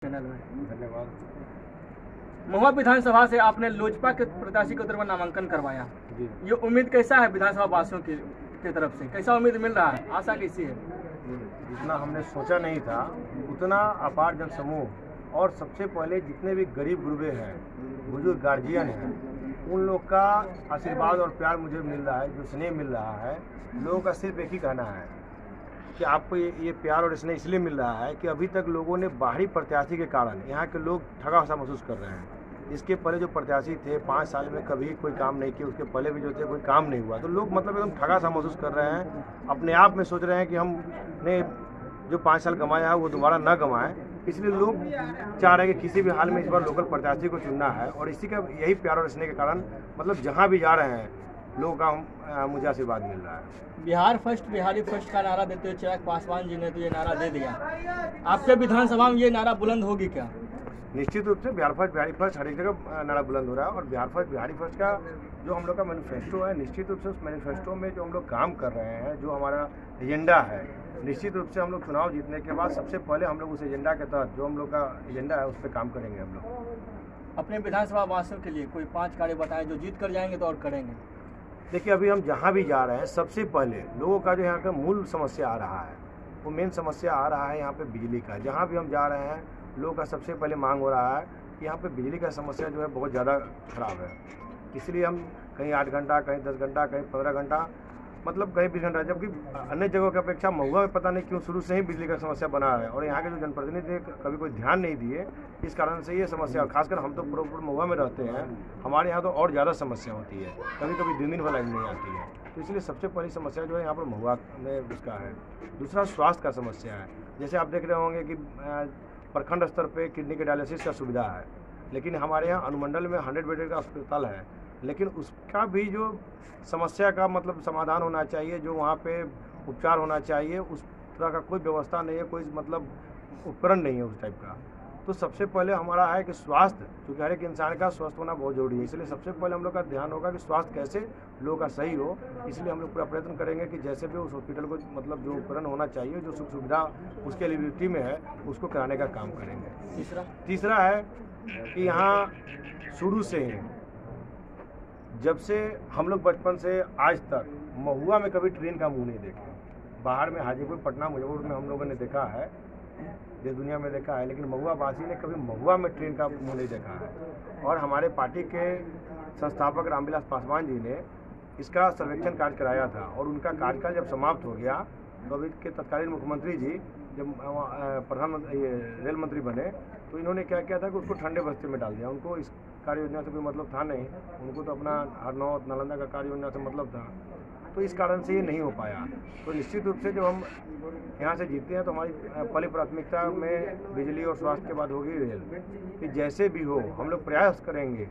Channel में। धन्यवाद। महुआ विधानसभा से आपने लोजपा के प्रत्याशी के तौर पर नामांकन करवाया। ये उम्मीद कैसा है विधानसभा वासियों की तरफ से, कैसा उम्मीद मिल रहा है, आशा कैसी है? जितना हमने सोचा नहीं था उतना अपार जनसमूह और सबसे पहले जितने भी गरीब गुरबे हैं, बुजुर्ग गार्जियन हैं, उन लोग का आशीर्वाद और प्यार मुझे मिल रहा है, जो स्नेह मिल रहा है। लोगों का सिर्फ एक ही कहना है कि आपको ये प्यार और स्नेह इसलिए मिल रहा है कि अभी तक लोगों ने बाहरी प्रत्याशी के कारण यहाँ के लोग ठगा सा महसूस कर रहे हैं। इसके पहले जो प्रत्याशी थे 5 साल में कभी कोई काम नहीं किया, उसके पहले भी जो थे कोई काम नहीं हुआ, तो लोग मतलब एकदम ठगा सा महसूस कर रहे हैं। अपने आप में सोच रहे हैं कि हमने जो 5 साल कमाया है वो दोबारा न कमाएं। इसलिए लोग चाह रहे हैं कि किसी भी हाल में इस बार लोकल प्रत्याशी को चुनना है, और इसी का यही प्यार और स्नेह के कारण मतलब जहाँ भी जा रहे हैं लोगों का मुझे आशीर्वाद मिल रहा है। बिहार फर्स्ट, बिहारी फर्स्ट का नारा देते हुए चिराग पासवान जी ने तो ये नारा दे दिया, आपके विधानसभा में ये नारा बुलंद होगी क्या? निश्चित रूप से बिहार फर्स्ट, बिहारी फर्स्ट हर एक जगह नारा बुलंद हो रहा है। और बिहार फर्स्ट, बिहारी फर्स्ट का जो हम लोग का मैनिफेस्टो है, निश्चित रूप से उस मैनिफेस्टो में जो हम लोग काम कर रहे हैं, जो हमारा एजेंडा है, निश्चित रूप से हम लोग चुनाव जीतने के बाद सबसे पहले हम लोग उस एजेंडा के तहत जो हम लोग का एजेंडा है उस पर काम करेंगे। हम लोग अपने विधानसभा वासियों के लिए कोई 5 कार्य बताएं जो जीत कर जाएंगे तो और करेंगे। देखिए, अभी हम जहाँ भी जा रहे हैं सबसे पहले लोगों का जो यहाँ का मूल समस्या आ रहा है, वो मेन समस्या आ रहा है यहाँ पे बिजली का। जहाँ भी हम जा रहे हैं लोगों का सबसे पहले मांग हो रहा है कि यहाँ पे बिजली का समस्या जो है बहुत ज़्यादा खराब है। इसलिए हम कहीं 8 घंटा, कहीं 10 घंटा, कहीं 15 घंटा, मतलब कहीं 20 घंटा, जबकि अन्य जगहों की अपेक्षा महुआ में पता नहीं क्यों शुरू से ही बिजली का समस्या बना है, और यहाँ के जो जनप्रतिनिधि कभी कोई ध्यान नहीं दिए, इस कारण से ये समस्या। और खासकर हम तो पूरा महुआ में रहते हैं, हमारे यहाँ तो और ज़्यादा समस्या होती है, कभी कभी दिन भर लाइन नहीं आती है। तो इसलिए सबसे पहली समस्या जो है यहाँ पर महुआ में उसका है। दूसरा स्वास्थ्य का समस्या है। जैसे आप देख रहे होंगे कि प्रखंड स्तर पे किडनी के डायलिसिस का सुविधा है, लेकिन हमारे यहाँ अनुमंडल में 100 बेड का अस्पताल है, लेकिन उसका भी जो समस्या का मतलब समाधान होना चाहिए, जो वहाँ पे उपचार होना चाहिए, उस तरह का कोई व्यवस्था नहीं है, कोई मतलब उपकरण नहीं है उस टाइप का। तो सबसे पहले हमारा है कि स्वास्थ्य, क्योंकि हर एक इंसान का स्वस्थ होना बहुत जरूरी है, इसलिए सबसे पहले हम लोग का ध्यान होगा कि स्वास्थ्य कैसे लोगों का सही हो। इसलिए हम लोग पूरा प्रयत्न करेंगे कि जैसे भी उस हॉस्पिटल को मतलब जो उपकरण होना चाहिए, जो सुख सुविधा उसके एलिजिबिलिटी में है, उसको कराने का काम करेंगे। तीसरा है कि यहाँ शुरू से ही जब से हम लोग बचपन से आज तक महुआ में कभी ट्रेन का मुंह नहीं देखे। बाहर में हाजीपुर, पटना, मुजफ्फरपुर में हम लोगों ने देखा है, देश दुनिया में देखा है, लेकिन महुआ वासी ने कभी महुआ में ट्रेन का मुंह नहीं देखा है। और हमारे पार्टी के संस्थापक रामविलास पासवान जी ने इसका सर्वेक्षण कार्य कराया था, और उनका कार्यकाल जब समाप्त हो गया तो अभी के तत्कालीन मुख्यमंत्री जी जब प्रधानमंत्री रेल मंत्री बने तो इन्होंने क्या किया था कि उसको ठंडे बस्ते में डाल दिया। उनको इस कार्य योजना से कोई मतलब था नहीं, उनको तो अपना हरनौत नालंदा का कार्य योजना से मतलब था, तो इस कारण से ये नहीं हो पाया। तो निश्चित रूप से जब हम यहाँ से जीतते हैं तो हमारी पहली प्राथमिकता में बिजली और स्वास्थ्य के बाद होगी रेल, कि जैसे भी हो हम लोग प्रयास करेंगे,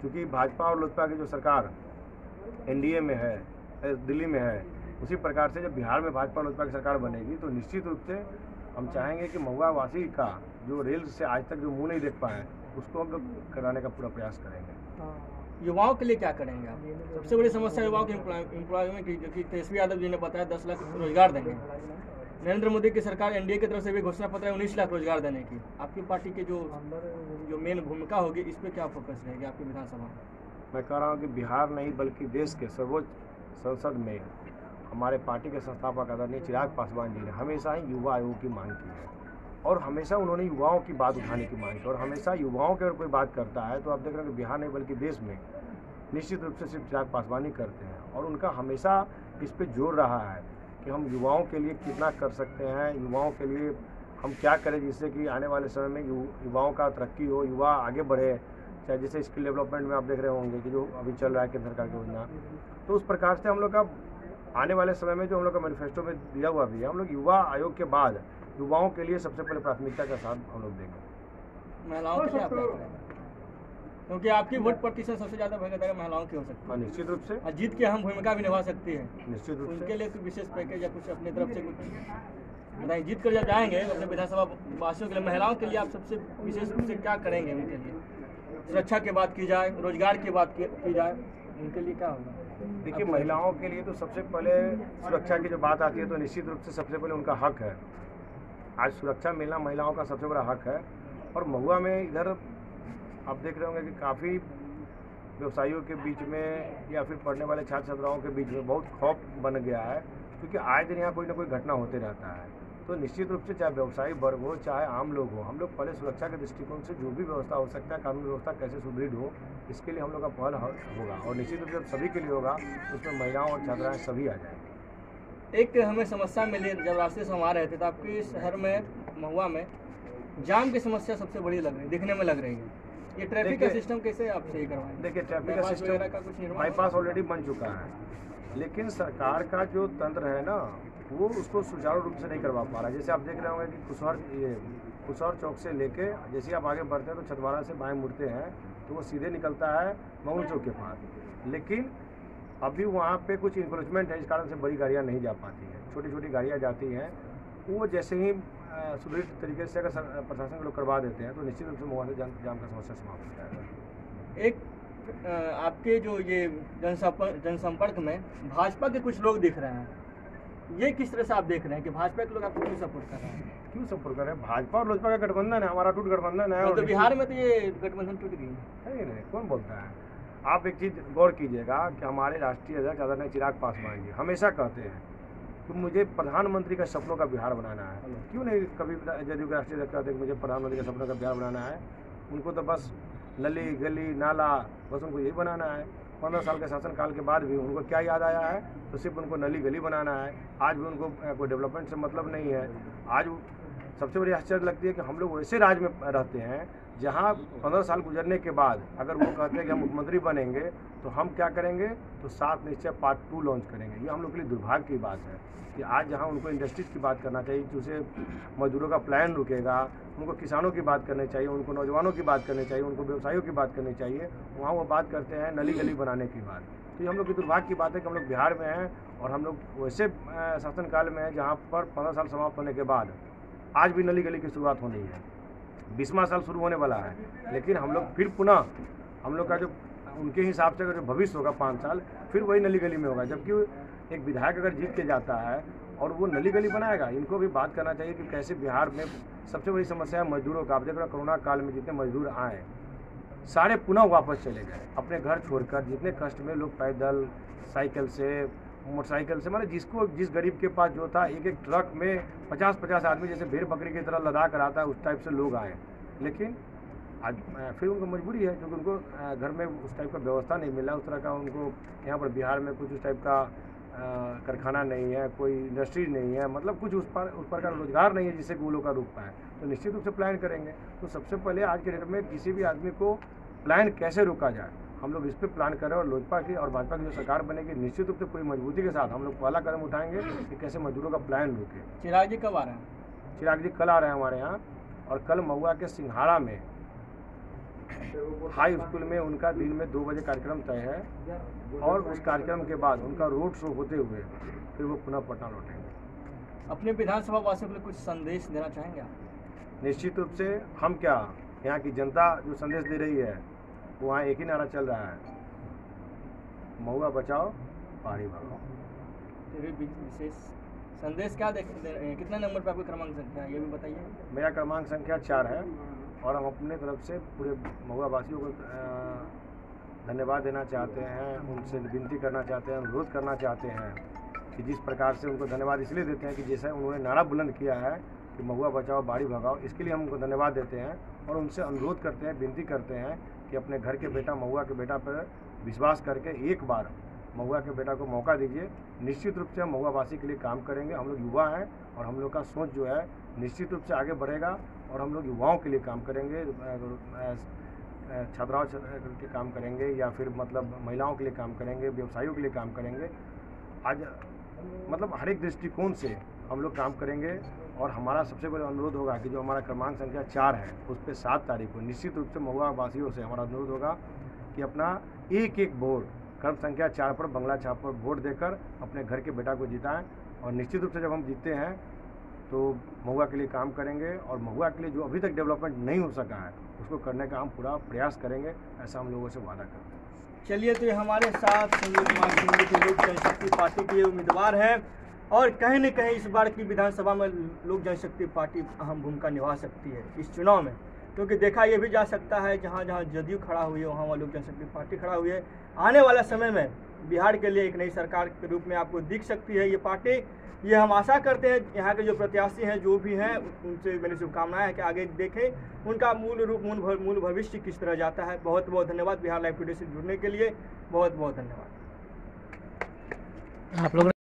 क्योंकि भाजपा और लोजपा की जो सरकार एनडीए में है, दिल्ली में है, उसी प्रकार से जब बिहार में भाजपा और लोजपा की सरकार बनेगी तो निश्चित रूप से हम चाहेंगे कि महुआ वासी का जो रेल से आज तक जो मुंह नहीं देख पाए उसको हम लोग कराने का पूरा प्रयास करेंगे। युवाओं के लिए क्या करेंगे आप? सबसे बड़ी समस्या युवाओं के एम्प्लॉयमेंट की, क्योंकि तेजस्वी यादव जी ने बताया 10 लाख रोजगार देंगे। नरेंद्र मोदी की सरकार एनडीए की तरफ से भी घोषणा पत्र है 19 लाख रोजगार देने की। आपकी पार्टी की जो मेन भूमिका होगी, इस पर क्या फोकस रहेगी आपकी विधानसभा में? मैं कह रहा हूँ कि बिहार नहीं बल्कि देश के सर्वोच्च संसद में हमारे पार्टी के संस्थापक आदरणीय चिराग पासवान जी ने हमेशा ही युवा आयोग की मांग की है, और हमेशा उन्होंने युवाओं की बात उठाने की मांग की, और हमेशा युवाओं की अगर कोई बात करता है तो आप देख रहे हैं कि बिहार नहीं बल्कि देश में निश्चित रूप से सिर्फ चिराग पासवान ही करते हैं, और उनका हमेशा इस पर जोर रहा है कि हम युवाओं के लिए कितना कर सकते हैं, युवाओं के लिए हम क्या करें जिससे कि आने वाले समय में युवाओं का तरक्की हो, युवा आगे बढ़े। चाहे जैसे स्किल डेवलपमेंट में आप देख रहे होंगे कि जो अभी चल रहा है केंद्र सरकार की योजना, तो उस प्रकार से हम लोग का आने वाले समय में जो हम लोग का मैनिफेस्टो में दिया हुआ भी है, हम लोग युवा आयोग के बाद युवाओं के लिए सबसे पहले प्राथमिकता का साथ हम लोग देंगे। महिलाओं के लिए आप क्या करेंगे? क्योंकि आपकी वोट प्रतिशत सबसे ज़्यादा भागीदारी महिलाओं की हो सकती है। निश्चित रूप से जीत की अहम भूमिका भी निभा सकती है। निश्चित रूप से उनके लिए कोई विशेष पैकेज या कुछ अपनी तरफ से कुछ बताइए। जीत कर जब जाएंगे अपने विधानसभा वासियों के लिए, महिलाओं के लिए आप सबसे विशेष रूप से क्या करेंगे? उनके लिए सुरक्षा की बात की जाए, रोजगार की बात की जाए, उनके लिए क्या होगा? देखिए, महिलाओं के लिए तो सबसे पहले सुरक्षा की जो बात आती है तो निश्चित रूप से सबसे पहले उनका हक है आज सुरक्षा मिलना महिलाओं का सबसे बड़ा हक है। और महुआ में इधर आप देख रहे होंगे कि काफ़ी व्यवसायियों के बीच में या फिर पढ़ने वाले छात्र छात्राओं के बीच में बहुत खौफ बन गया है, क्योंकि आए दिन यहाँ कोई ना कोई घटना होते रहता है। तो निश्चित रूप से चाहे व्यवसायी वर्ग हो चाहे आम लोग हो, हम लोग पहले सुरक्षा के दृष्टिकोण से जो भी व्यवस्था हो सकता है, कानून व्यवस्था कैसे सुदृढ़ हो, इसके लिए हम लोग का पहल होगा। और निश्चित रूप से जब सभी के लिए होगा तो उसमें महिलाओं और छात्राएँ सभी आ जाएंगे। एक हमें समस्या मिली जब रास्ते से हम आ रहे थे, तो आपके शहर में महुआ में जाम की समस्या सबसे बड़ी लग रही, दिखने में लग रही है। ये ट्रैफिक का सिस्टम कैसे आप सही करवाएंगे? देखिए, ट्रैफिक का सिस्टम बाईपास ऑलरेडी बन चुका है, लेकिन सरकार का जो तंत्र है ना, वो उसको सुचारू रूप से नहीं करवा पा रहा है। जैसे आप देख रहे होंगे कि कुशौर चौक से लेके जैसे आप आगे बढ़ते हैं तो छतवाड़ा से बाएं मुड़ते हैं तो वो सीधे निकलता है मंगल चौक के पास, लेकिन अभी वहाँ पे कुछ इंक्रोचमेंट है, इस कारण से बड़ी गाड़ियाँ नहीं जा पाती हैं, छोटी छोटी गाड़ियाँ जाती हैं। वो जैसे ही सुदृढ़ तरीके से अगर प्रशासन के लोग करवा देते हैं तो निश्चित रूप से महुआ से जाम का समस्या समाप्त हो जाएगा। एक आपके जो ये जनसंपर्क में भाजपा के कुछ लोग दिख रहे हैं, ये किस तरह से आप देख रहे हैं कि भाजपा के लोग आपको क्यों सपोर्ट कर रहे हैं? क्यों सपोर्ट कर रहे हैं? भाजपा और लोजपा का गठबंधन है, हमारा टूट गठबंधन है। तो बिहार में तो ये गठबंधन टूट गई है। नहीं, कौन बोलता है? आप एक चीज़ गौर कीजिएगा कि हमारे राष्ट्रीय अध्यक्ष आदरणीय चिराग पासवान जी हमेशा कहते हैं कि मुझे प्रधानमंत्री का सपनों का बिहार बनाना है। क्यों नहीं कभी जदयू के राष्ट्रीय अध्यक्ष कहते हैं कि मुझे प्रधानमंत्री का सपनों का बिहार बनाना है? उनको तो बस नली गली नाला बस उनको यही बनाना है। 15 साल के शासनकाल के बाद भी उनको क्या याद आया है? तो सिर्फ उनको नली गली बनाना है। आज भी उनको कोई डेवलपमेंट से मतलब नहीं है। आज सबसे बड़ी आश्चर्य लगती है कि हम लोग वैसे राज्य में रहते हैं जहाँ 15 साल गुजरने के बाद अगर वो कहते हैं कि हम मुख्यमंत्री बनेंगे तो हम क्या करेंगे, तो 7 निश्चय पार्ट 2 लॉन्च करेंगे। ये हम लोग के लिए दुर्भाग्य की बात है कि आज जहाँ उनको इंडस्ट्रीज की बात करना चाहिए, जिससे मजदूरों का प्लान रुकेगा, उनको किसानों की बात करनी चाहिए, उनको नौजवानों की बात करनी चाहिए, उनको व्यवसायियों की बात करनी चाहिए, वहाँ वो बात करते हैं नली गली बनाने की बात। तो ये हम लोग की दुर्भाग्य की बात है कि हम लोग बिहार में हैं और हम लोग वैसे शासनकाल में हैं जहाँ पर 15 साल समाप्त होने के बाद आज भी नली गली की शुरुआत होनी है। 20वां साल शुरू होने वाला है, लेकिन हम लोग फिर पुनः हम लोग का जो उनके हिसाब से अगर जो भविष्य होगा 5 साल फिर वही नली गली में होगा। जबकि एक विधायक अगर जीत के जाता है और वो नली गली बनाएगा, इनको भी बात करना चाहिए कि कैसे बिहार में सबसे बड़ी समस्या है मजदूरों का। आप देख रहे कोरोना काल में जितने मजदूर आए सारे पुनः वापस चले गए अपने घर छोड़कर। जितने कष्ट में लोग पैदल, साइकिल से, मोटरसाइकिल से, मतलब जिस गरीब के पास जो था एक ट्रक में 50-50 आदमी जैसे भेड़ बकरी की तरह लदा कर आता है, उस टाइप से लोग आए। लेकिन आज फिर उनको मजबूरी है क्योंकि उनको घर में उस टाइप का व्यवस्था नहीं मिला, उस तरह का उनको यहाँ पर बिहार में कुछ उस टाइप का कारखाना नहीं है, कोई इंडस्ट्री नहीं है, मतलब कुछ उस पर का रोजगार नहीं है जिससे कि वो लोग का रुक पाए। तो निश्चित रूप से प्लान करेंगे। तो सबसे पहले आज के डेट में किसी भी आदमी को प्लान कैसे रोका जाए, हम लोग इस पर प्लान कर रहे हैं। और लोजपा की और भाजपा की जो सरकार बनेगी निश्चित रूप से पूरी मजबूती के साथ हम लोग पहला कदम उठाएंगे कि कैसे मजदूरों का प्लान रुके। चिराग जी कब आ रहे हैं? चिराग जी कल आ रहे हैं हमारे यहाँ, और कल महुआ के सिंघाड़ा में हाई स्कूल में उनका दिन में 2 बजे कार्यक्रम तय है, और उस कार्यक्रम के बाद उनका रोड शो होते हुए फिर वो पुनः पटना लौटेंगे। अपने विधानसभा वासियों के लिए कुछ संदेश देना चाहेंगे आप? निश्चित रूप से हम क्या, यहाँ की जनता जो संदेश दे रही है वो वहाँ एक ही नारा चल रहा है, महुआ बचाओ पहाड़ी भगाओ। विशेष संदेश क्या कितने नंबर पर आपकी क्रमांक संख्या है ये भी बताइए। मेरा क्रमांक संख्या 4 है, और हम अपने तरफ से पूरे महुआ वासियों को धन्यवाद देना चाहते हैं, उनसे विनती करना चाहते हैं, अनुरोध करना चाहते हैं कि जिस प्रकार से उनको धन्यवाद इसलिए देते हैं कि जैसा उन्होंने नारा बुलंद किया है कि महुआ बचाओ बाड़ी भगाओ, इसके लिए हम उनको धन्यवाद देते हैं और उनसे अनुरोध करते हैं, विनती करते हैं कि अपने घर के बेटा महुआ के बेटा पर विश्वास करके एक बार महुआ के बेटा को मौका दीजिए। निश्चित रूप से हम महुआ वासी के लिए काम करेंगे। हम लोग युवा हैं और हम लोग का सोच जो है निश्चित रूप से आगे बढ़ेगा, और हम लोग युवाओं के लिए काम करेंगे, छात्राओं के काम करेंगे, या फिर मतलब महिलाओं के लिए काम करेंगे, व्यवसायियों के लिए काम करेंगे। आज मतलब हर एक दृष्टिकोण से हम लोग काम करेंगे। और हमारा सबसे बड़ा अनुरोध होगा कि जो हमारा क्रमांक संख्या 4 है उस पर 7 तारीख को निश्चित रूप से महुआ वासियों से हमारा अनुरोध होगा कि अपना एक वोट क्रम संख्या 4 पर बंगला छाप पर वोट देकर अपने घर के बेटा को जिताएं। और निश्चित रूप से जब हम जीतते हैं तो महुआ के लिए काम करेंगे, और महुआ के लिए जो अभी तक डेवलपमेंट नहीं हो सका है उसको करने का हम पूरा प्रयास करेंगे, ऐसा हम लोगों से वादा करते हैं। चलिए, तो ये हमारे साथ संजय कुमार सिंह के लोक जनशक्ति पार्टी के उम्मीदवार हैं और कहीं न कहीं इस बार की विधानसभा में लोक जनशक्ति पार्टी अहम भूमिका निभा सकती है इस चुनाव में, क्योंकि देखा ये भी जा सकता है जहाँ जहाँ जदयू खड़ा हुई है वहाँ लोक जनशक्ति पार्टी खड़ा हुई है। आने वाला समय में बिहार के लिए एक नई सरकार के रूप में आपको दिख सकती है ये पार्टी। ये हम आशा करते हैं यहाँ के जो प्रत्याशी हैं जो भी हैं उनसे मेरी शुभकामनाएं है कि आगे देखें उनका मूल भविष्य किस तरह जाता है। बहुत बहुत धन्यवाद बिहार लाइव टुडे से जुड़ने के लिए, बहुत बहुत धन्यवाद। आप लोग